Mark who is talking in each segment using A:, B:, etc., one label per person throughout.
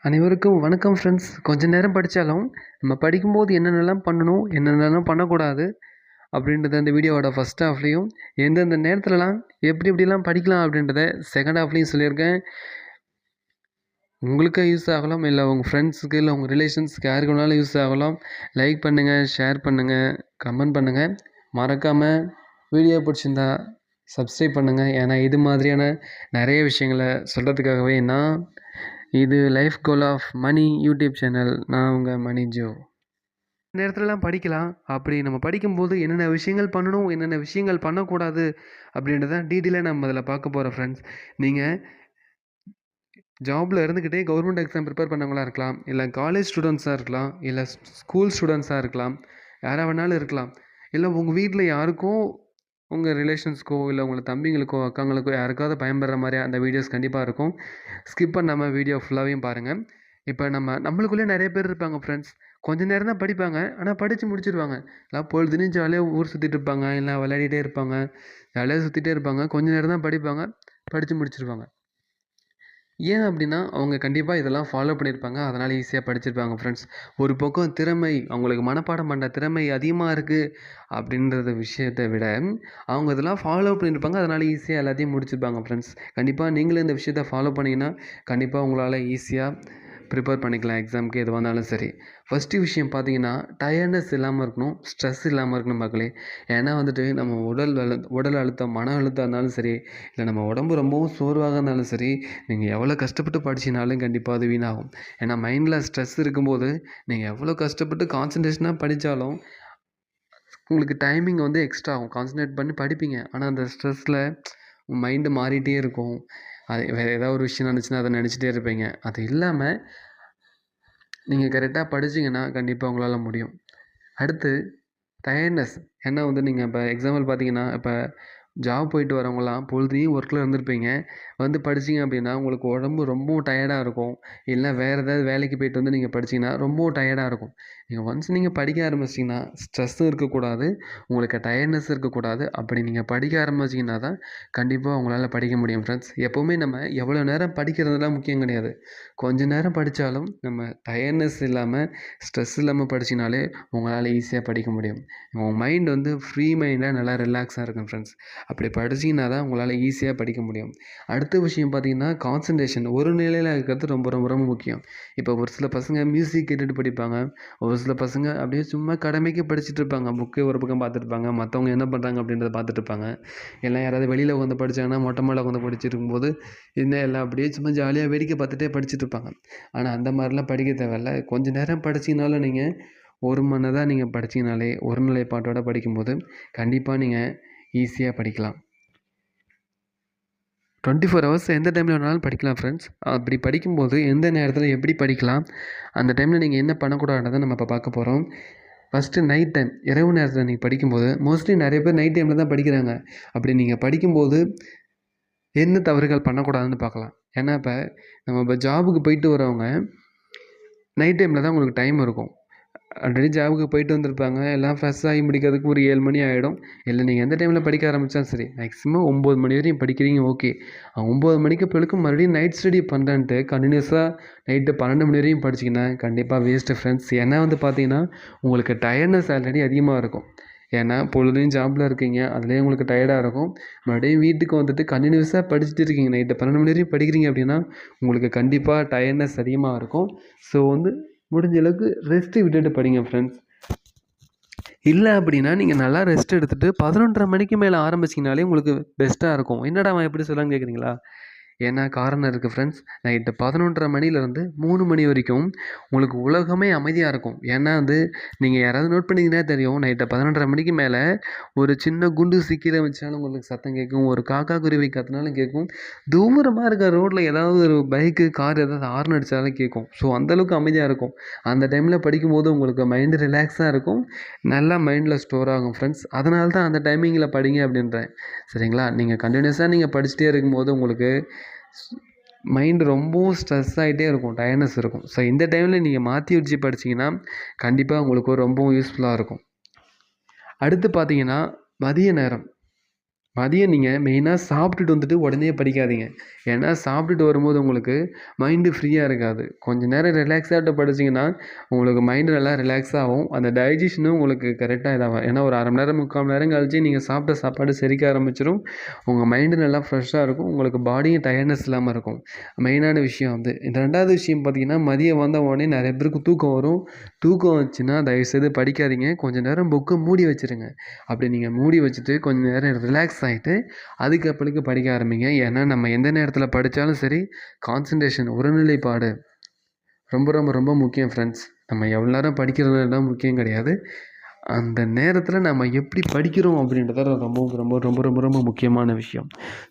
A: அனைவருக்கும் வணக்கம் ஃப்ரெண்ட்ஸ். கொஞ்ச நேரம் படித்தாலும் நம்ம படிக்கும்போது என்னென்னலாம் பண்ணணும், என்னென்னலாம் பண்ணக்கூடாது அப்படின்றத இந்த வீடியோவோட ஃபஸ்ட் ஹாஃப்லேயும், எந்தெந்த நேரத்துலலாம் எப்படி எப்படிலாம் படிக்கலாம் அப்படின்றத செகண்ட் ஹாஃப்லேயும் சொல்லியிருக்கேன். உங்களுக்கு யூஸ் ஆகலாம், இல்லை உங்கள் ஃப்ரெண்ட்ஸுக்கு, இல்லை உங்கள் ரிலேஷன்ஸ்க்கு யாருக்கு வேணாலும் யூஸ் ஆகலாம். லைக் பண்ணுங்கள், ஷேர் பண்ணுங்கள், கமெண்ட் பண்ணுங்கள். மறக்காமல் வீடியோ பிடிச்சிருந்தா சப்ஸ்கிரைப் பண்ணுங்கள். ஏன்னா இது மாதிரியான நிறைய விஷயங்களை சொல்கிறதுக்காகவே இது life goal of Mani YouTube channel. நான் உங்கள் மணி ஜோ. நேரத்துலலாம் படிக்கலாம். அப்படி நம்ம படிக்கும்போது என்னென்ன விஷயங்கள் பண்ணணும், என்னென்ன விஷயங்கள் பண்ணக்கூடாது அப்படின்றத டீட்டெயிலாக நம்ம அதில் பார்க்க போகிறோம் ஃப்ரெண்ட்ஸ். நீங்கள் ஜாபில் இருந்துக்கிட்டே கவர்மெண்ட் எக்ஸாம் ப்ரிப்பேர் பண்ணவங்களா இருக்கலாம், இல்லை காலேஜ் ஸ்டூடெண்ட்ஸாக இருக்கலாம், இல்லை ஸ்கூல் ஸ்டூடெண்ட்ஸாக இருக்கலாம், யாராக வேணாலும் இருக்கலாம். இல்லை உங்கள் வீட்டில் யாருக்கும், உங்கள் ரிலேஷன்ஸ்க்கோ, இல்லை உங்களை தம்பிங்களுக்கோ, அக்காங்களுக்கோ யாருக்காவது பயன்படுற மாதிரி அந்த வீடியோஸ் கண்டிப்பாக இருக்கும். ஸ்கிப் பண்ணாமல் வீடியோ ஃபுல்லாகவையும் பாருங்கள். இப்போ நம்மளுக்குள்ளே நிறைய பேர் இருப்பாங்க ஃப்ரெண்ட்ஸ். கொஞ்சம் நேரம் தான் படிப்பாங்க, ஆனால் படித்து முடிச்சிடுவாங்க. இல்லை பொழுதுன்னு ஜாலியாக ஊர் சுற்றிட்டு இருப்பாங்க, இல்லை விளையாடிட்டே இருப்பாங்க, ஜாலியாக சுற்றிட்டே இருப்பாங்க. கொஞ்சம் நேரம் தான் படிப்பாங்க, படித்து முடிச்சிடுவாங்க. ஏன் அப்படின்னா அவங்க கண்டிப்பாக இதெல்லாம் ஃபாலோ பண்ணியிருப்பாங்க, அதனால் ஈஸியாக படிச்சிருப்பாங்க ஃப்ரெண்ட்ஸ். ஒரு பக்கம் திறமை, அவங்களுக்கு மனப்பாடம் பண்ண திறமை அதிகமாக இருக்குது அப்படின்றத விஷயத்தை விட, அவங்க இதெல்லாம் ஃபாலோ பண்ணியிருப்பாங்க, அதனால் ஈஸியாக எல்லாத்தையும் முடிச்சிருப்பாங்க ஃப்ரெண்ட்ஸ். கண்டிப்பாக நீங்களும் இந்த விஷயத்தை ஃபாலோ பண்ணிங்கன்னா கண்டிப்பாக உங்களால் ஈஸியாக ப்ரிப்பேர் பண்ணிக்கலாம் எக்ஸாமுக்கு எது வந்தாலும் சரி. ஃபஸ்ட்டு விஷயம் பார்த்தீங்கன்னா, டயர்ட்னஸ் இல்லாமல் இருக்கணும், ஸ்ட்ரெஸ் இல்லாமல் இருக்கணும் மக்களே. ஏன்னா நம்ம உடல் அழுத்தம், மன அழுத்தம் இருந்தாலும் சரி, இல்லை நம்ம உடம்பு ரொம்பவும் சோர்வாக இருந்தாலும் சரி, நீங்கள் எவ்வளோ கஷ்டப்பட்டு படிச்சினாலும் கண்டிப்பாக அது வீணாகும். ஏன்னா மைண்டில் ஸ்ட்ரெஸ் இருக்கும்போது நீங்கள் எவ்வளோ கஷ்டப்பட்டு கான்சன்ட்ரேஷனாக படித்தாலும் உங்களுக்கு டைமிங் எக்ஸ்ட்ரா ஆகும். கான்சன்ட்ரேட் பண்ணி படிப்பீங்க, ஆனால் அந்த ஸ்ட்ரெஸ்ஸில் மைண்டு மாறிட்டே இருக்கும். அது வேறு ஏதாவது ஒரு விஷயம் நினச்சின்னா அதை நினச்சிட்டே இருப்பீங்க. அது இல்லாமல் நீங்கள் கரெக்டாக படிச்சிங்கன்னா கண்டிப்பாக உங்களால் முடியும். அடுத்து டயர்ட்னஸ். ஏன்னா நீங்கள் இப்போ எக்ஸாம்பிள் பார்த்தீங்கன்னா, இப்போ ஜாப் போயிட்டு வரவங்களாம் பொழுதையும் ஒர்க்கில் இருந்திருப்பீங்க. படிச்சிங்க அப்படின்னா உங்களுக்கு உடம்பு ரொம்பவும் டயர்டாக இருக்கும். இல்லை வேறு ஏதாவது வேலைக்கு போயிட்டு நீங்கள் படிச்சிங்கன்னா ரொம்பவும் டயர்டாக இருக்கும். நீங்கள் படிக்க ஆரம்பிச்சிங்கன்னா ஸ்ட்ரெஸ்ஸும் இருக்கக்கூடாது, உங்களுக்கு டயர்ட்னஸ் இருக்கக்கூடாது. அப்படி நீங்கள் படிக்க ஆரம்பிச்சிங்கன்னா தான் கண்டிப்பாக உங்களால் படிக்க முடியும் ஃப்ரெண்ட்ஸ். எப்போவுமே நம்ம எவ்வளோ நேரம் படிக்கிறதுலாம் முக்கியம் கிடையாது. கொஞ்சம் நேரம் படித்தாலும் நம்ம டயர்ட்னஸ் இல்லாமல், ஸ்ட்ரெஸ் இல்லாமல் படிச்சினாலே உங்களால் ஈஸியாக படிக்க முடியும். உங்கள் மைண்ட் ஃப்ரீ மைண்டாக நல்லா ரிலாக்ஸாக இருக்கும் ஃப்ரெண்ட்ஸ். அப்படி படிச்சிங்கன்னா தான் உங்களால் ஈஸியாக படிக்க முடியும். அடுத்த விஷயம் பார்த்திங்கன்னா, கான்சன்ட்ரேஷன். ஒரு நிலையில் இருக்கிறது ரொம்ப ரொம்ப ரொம்ப முக்கியம். இப்போ ஒரு சில பசங்க மியூசிக் கேட்டுட்டு படிப்பாங்க, ஒரு சில பசங்க அப்படியே சும்மா கடமைக்கு படிச்சுட்டு இருப்பாங்க. புக்கு ஒரு பக்கம் பார்த்துருப்பாங்க, மற்றவங்க என்ன பண்ணுறாங்க அப்படின்றத பார்த்துட்டு இருப்பாங்க. எல்லாம் யாராவது வெளியில் உட்காந்து படித்தாங்கன்னா மொட்டை மேலே உட்காந்து படிச்சுட்டு இருக்கும்போது எல்லாம் அப்படியே சும்மா ஜாலியாக வேடிக்கை பார்த்துட்டே படிச்சுட்டு இருப்பாங்க. ஆனால் அந்த மாதிரிலாம் படிக்க தேவையில்ல. கொஞ்சம் நேரம் படிச்சிங்கனாலும் நீங்கள் 1 மணி நேரம் தான் நீங்கள் படிச்சிங்கனாலே, ஒரு நிலைப்பாட்டோடு படிக்கும்போது கண்டிப்பாக நீங்கள் ஈஸியாக படிக்கலாம். 24 ஹவர்ஸ் எந்த டைமில் வேணாலும் படிக்கலாம் ஃப்ரெண்ட்ஸ். அப்படி படிக்கும்போது எந்த நேரத்தில் எப்படி படிக்கலாம், அந்த டைமில் நீங்கள் என்ன பண்ணக்கூடாதுன்றதை நம்ம இப்போ பார்க்க போகிறோம். ஃபஸ்ட்டு நைட் டைம், இரவு நேரத்தில் நீங்கள் படிக்கும்போது மோஸ்ட்லி நிறைய பேர் நைட் டைமில் தான் படிக்கிறாங்க. அப்படி நீங்கள் படிக்கும்போது என்ன தவறுகள் பண்ணக்கூடாதுன்னு பார்க்கலாம். ஏன்னா இப்போ ஜாபுக்கு போயிட்டு வரவங்க நைட் டைமில் தான் உங்களுக்கு டைம் இருக்கும். ஆல்ரெடி ஜாபுக்கு போயிட்டு வந்திருப்பாங்க, எல்லாம் ஃப்ரெஷ் ஆகி முடிக்கிறதுக்கு ஒரு 7 மணி ஆகிடும். இல்லை நீங்கள் எந்த டைமில் படிக்க ஆரம்பித்தாலும் சரி, மேக்ஸிமம் 9 மணி வரையும் படிக்கிறீங்க, ஓகே. 9 மணிக்கு பிறகு மறுபடியும் நைட் ஸ்டடி பண்ணுறேன்ட்டு கண்டினியூஸாக நைட்டு 12 மணி வரையும் படிச்சிங்கன்னா கண்டிப்பாக வேஸ்ட்டு ஃப்ரெண்ட்ஸ். ஏன்னா பார்த்தீங்கன்னா உங்களுக்கு டயர்ட்னஸ் ஆல்ரெடி அதிகமாக இருக்கும். ஏன்னா பொழுதையும் ஜாபில் இருக்கீங்க, அதுலேயே உங்களுக்கு டயர்டாக இருக்கும். மறுபடியும் வீட்டுக்கு கண்டினியூஸாக படிச்சுட்டு இருக்கீங்க, நைட்டு 12 மணி வரையும் படிக்கிறீங்க அப்படின்னா உங்களுக்கு கண்டிப்பாக டயர்ட்னஸ் அதிகமாக இருக்கும். ஸோ முடிஞ்ச அளவுக்கு ரெஸ்ட்டு விட்டுட்டு படிங்க ஃப்ரெண்ட்ஸ். இல்லை அப்படின்னா நீங்கள் நல்லா ரெஸ்ட் எடுத்துகிட்டு 11:30 மணிக்கு மேலே ஆரம்பிச்சிங்கனாலே உங்களுக்கு பெஸ்ட்டாக இருக்கும். என்னடா அவன் எப்படி சொல்லலான்னு கேட்குறீங்களா? ஏன்னா காரணம் இருக்குது ஃப்ரெண்ட்ஸ். நைட்டு 11:30 மணிலேருந்து 3 மணி வரைக்கும் உங்களுக்கு உலகமே அமைதியாக இருக்கும். ஏன்னா நீங்கள் யாராவது நோட் பண்ணிங்கன்னா தெரியும், நைட்டு 11:30 மணிக்கு மேலே ஒரு சின்ன குண்டு கீழே வச்சாலும் உங்களுக்கு சத்தம் கேட்கும், ஒரு காக்கா குருவி கத்தினாலும் கேட்கும், தூரமாக இருக்க ரோட்டில் ஏதாவது ஒரு பைக்கு, கார் ஏதாவது ஹார்ன் அடித்தாலும் கேட்கும். ஸோ அந்தளவுக்கு அமைதியாக இருக்கும். அந்த டைமில் படிக்கும்போது உங்களுக்கு மைண்டு ரிலாக்ஸாக இருக்கும், நல்லா மைண்டில் ஸ்டோர் ஆகும் ஃப்ரெண்ட்ஸ். அதனால தான் அந்த டைமிங்கில் படிங்க அப்படின்றேன், சரிங்களா? நீங்கள் கண்டினியூஸாக நீங்கள் படிச்சுட்டே இருக்கும்போது உங்களுக்கு மைண்டு ரொம்பவும் ஸ்ட்ரெஸ் ஆகிட்டே இருக்கும், டயர்ட்னஸ் இருக்கும். ஸோ இந்த டைமில் நீங்கள் மாற்றி வச்சு படிச்சிங்கன்னா கண்டிப்பாக உங்களுக்கு ரொம்பவும் யூஸ்ஃபுல்லாக இருக்கும். அடுத்து பார்த்தீங்கன்னா மதிய நேரம். மதியம் நீங்கள் மெயினாக சாப்பிட்டுட்டு வந்துட்டு உடனே படிக்காதீங்க. ஏன்னா சாப்பிட்டுட்டு வரும்போது உங்களுக்கு மைண்டு ஃப்ரீயாக இருக்காது. கொஞ்சம் நேரம் ரிலாக்ஸாகிட்டு படிச்சிங்கன்னா உங்களுக்கு மைண்டு நல்லா ரிலாக்ஸ் ஆகும். அந்த டைஜஷனும் உங்களுக்கு கரெக்டாக இதாகும். ஏன்னா ஒரு 1/2 மணி நேரம் 3/4 மணி நேரம் கழிச்சு நீங்கள் சாப்பிட்ட சாப்பாடு செரிக்க ஆரம்பிச்சிடும். உங்கள் மைண்டு நல்லா ஃப்ரெஷ்ஷாக இருக்கும். உங்களுக்கு பாடியும் டயர்ட்னஸ் இல்லாமல் இருக்கும். மெயினான விஷயம் வந்து. இந்த 2வது விஷயம் பார்த்தீங்கன்னா, மதியம் வந்த உடனே நிறைய பேருக்கு தூக்கம் வரும். தூக்கம் வந்துச்சுன்னா தயவுசெய்து படிக்காதீங்க. கொஞ்சம் நேரம் புக்கை மூடி வச்சுருங்க. அப்படி நீங்கள் மூடி வச்சுட்டு கொஞ்சம் நேரம் ரிலாக்ஸ் ஆகிட்டு அதுக்கப்புறக்கு படிக்க ஆரம்பிங்க. ஏன்னா நம்ம எந்த நேரத்தில் படித்தாலும் சரி கான்சன்ட்ரேஷன் ஒருநிலைப்பாடு ரொம்ப ரொம்ப ரொம்ப முக்கியம் ஃப்ரெண்ட்ஸ். நம்ம எவ்வளோ நேரம் படிக்கிறதுலாம் முக்கியம் கிடையாது. அந்த நேரத்தில் நம்ம எப்படி படிக்கிறோம் அப்படின்றத ரொம்ப ரொம்ப ரொம்ப ரொம்ப ரொம்ப முக்கியமான விஷயம்.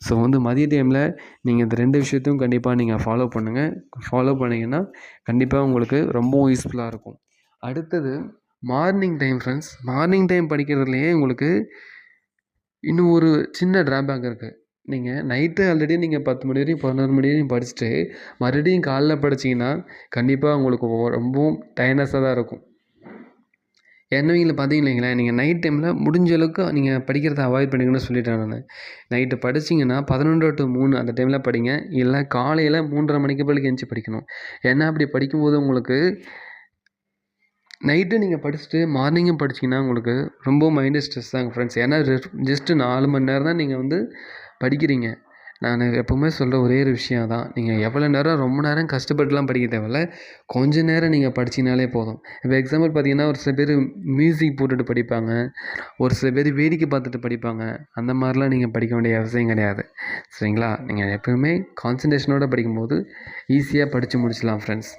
A: ஸோ வந்து மதிய டைமில் நீங்கள் இந்த 2 விஷயத்தையும் கண்டிப்பாக நீங்கள் ஃபாலோ பண்ணுங்கள். ஃபாலோ பண்ணிங்கன்னா கண்டிப்பாக உங்களுக்கு ரொம்பவும் யூஸ்ஃபுல்லாக இருக்கும். அடுத்தது morning time friends. Morning time படிக்கிறதுலையே உங்களுக்கு இன்னும் ஒரு சின்ன ட்ராபேக் இருக்குது. நீங்கள் நைட்டு ஆல்ரெடி நீங்கள் 10 மணி வரையும் 11 மணி வரையும் படிச்சுட்டு மறுபடியும் காலைல படிச்சிங்கன்னா கண்டிப்பாக உங்களுக்கு ரொம்பவும் டயர்ட்னஸாக தான் இருக்கும். என்னவீங்கள பார்த்தீங்கன்னு வைங்களேன், நீங்கள் நைட் டைமில் முடிஞ்ச அளவுக்கு நீங்கள் படிக்கிறத அவாய்ட் பண்ணிக்கணும்னு சொல்லிட்டேன் நான். நைட்டு படிச்சிங்கன்னா 11 to 3 அந்த டைமில் படிங்க. இல்லை காலையில் 3:30 மணிக்கு பிறகு எந்திச்சி படிக்கணும். ஏன்னா அப்படி படிக்கும்போது உங்களுக்கு நைட்டு நீங்கள் படிச்சுட்டு மார்னிங்கும் படிச்சிங்கன்னா உங்களுக்கு ரொம்ப மைண்டு ஸ்ட்ரெஸ் ஆகும் ஃப்ரெண்ட்ஸ். ஏன்னா ஜஸ்ட்டு 4 மணி நேரம் தான் நீங்கள் வந்து படிக்கிறீங்க. நான் எப்போவுமே சொல்கிற ஒரே ஒரு விஷயம் தான். நீங்கள் எவ்வளோ நேரம் ரொம்ப நேரம் கஷ்டப்பட்டுலாம் படிக்க தேவையில்ல. கொஞ்சம் நேரம் நீங்கள் படிச்சிங்கனாலே போதும். இப்போ எக்ஸாம்பிள் பார்த்தீங்கன்னா, ஒரு சில பேர் மியூசிக் போட்டுட்டு படிப்பாங்க. ஒரு சில பேர் வேடிக்கை பார்த்துட்டு படிப்பாங்க. அந்த மாதிரிலாம் நீங்கள் படிக்க வேண்டிய அவசியம் கிடையாது. சரிங்களா? நீங்கள் எப்போவுமே கான்சன்ட்ரேஷனோடு படிக்கும்போது ஈஸியாக படித்து முடிச்சிடலாம் ஃப்ரெண்ட்ஸ்.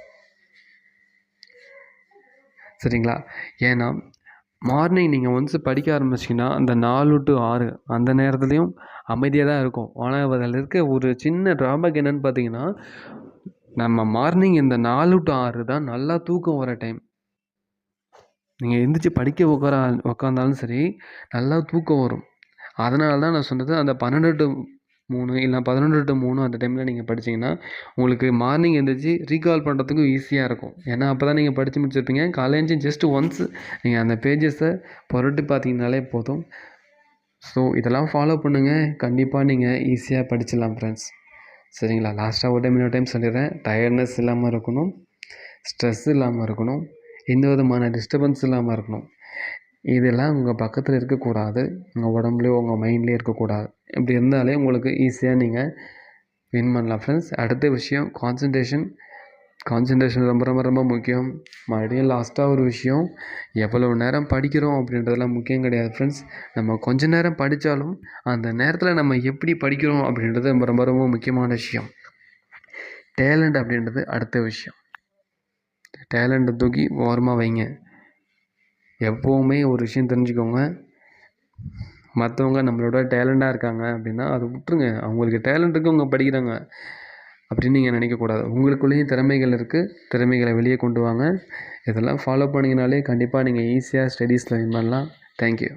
A: சரிங்களா? ஏன்னா மார்னிங் நீங்கள் ஒன்ஸ் படிக்க ஆரம்பிச்சிங்கன்னா அந்த 4 to 6 அந்த நேரத்துலையும் அமைதியாக தான் இருக்கும். ஆனால் அதில் இருக்க ஒரு சின்ன ட்ராபேக் என்னென்னு பார்த்தீங்கன்னா, நம்ம மார்னிங் இந்த 4 to 6 தான் நல்லா தூக்கம் வர டைம். நீங்கள் எந்திரிச்சு படிக்க உட்காந்தாலும் சரி நல்லா தூக்கம் வரும். அதனால தான் நான் சொன்னது அந்த 12 to 3 இல்லை 11 to 3 அந்த டைமில் நீங்கள் படிச்சிங்கன்னா உங்களுக்கு மார்னிங் எழுந்திரிச்சி ரீகால் பண்ணுறதுக்கும் ஈஸியாக இருக்கும். ஏன்னா அப்போ தான் நீங்கள் படித்து முடிச்சிருப்பீங்க. காலைல எழுந்திரிச்சி ஜஸ்ட் ஒன்ஸ் நீங்கள் அந்த பேஜஸை புரட்டி பார்த்தீங்கனாலே போதும். ஸோ இதெல்லாம் ஃபாலோ பண்ணுங்கள். கண்டிப்பாக நீங்கள் ஈஸியாக படிச்சிடலாம் ஃப்ரெண்ட்ஸ். சரிங்களா? லாஸ்ட்டாக ஒரு டைம் இன்னொரு டைம் சொல்லிடுறேன். டயர்ட்னஸ் இல்லாமல் இருக்கணும். ஸ்ட்ரெஸ் இல்லாமல் இருக்கணும். எந்த விதமான டிஸ்டர்பன்ஸ் இல்லாமல் இருக்கணும். இதெல்லாம் உங்கள் பக்கத்தில் இருக்கக்கூடாது. உங்கள் உடம்புலையோ உங்கள் மைண்ட்லேயோ இருக்கக்கூடாது. இப்படி இருந்தாலே உங்களுக்கு ஈஸியாக நீங்கள் வின் பண்ணலாம் ஃப்ரெண்ட்ஸ். அடுத்த விஷயம் கான்சன்ட்ரேஷன் ரொம்ப ரொம்ப ரொம்ப முக்கியம். மறுபடியும் லாஸ்ட்டாக ஒரு விஷயம், எவ்வளோ நேரம் படிக்கிறோம் அப்படின்றதெல்லாம் முக்கியம் கிடையாது ஃப்ரெண்ட்ஸ். நம்ம கொஞ்ச நேரம் படித்தாலும் அந்த நேரத்தில் நம்ம எப்படி படிக்கிறோம் அப்படின்றது ரொம்ப ரொம்ப ரொம்ப முக்கியமான விஷயம். டேலண்ட் அப்படின்றது அடுத்த விஷயம். டேலண்ட்டை தூக்கி ஓரமாக வைங்க. எப்போவுமே ஒரு விஷயம் தெரிஞ்சுக்கோங்க, மற்றவங்க நம்மளோட டேலண்ட்டாக இருக்காங்க அப்படின்னா அதை விட்டுருங்க. அவங்களுக்கு டேலண்ட் இருக்குது, அவங்க படிக்கிறாங்க அப்படின்னு நீங்கள் நினைக்கக்கூடாது. உங்களுக்குள்ளேயும் திறமைகள் இருக்குது. திறமைகளை வெளியே கொண்டு வாங்க. இதெல்லாம் ஃபாலோ பண்ணிங்கனாலே கண்டிப்பாக நீங்கள் ஈஸியாக ஸ்டடீஸில் வின் பண்ணலாம். தேங்க்யூ.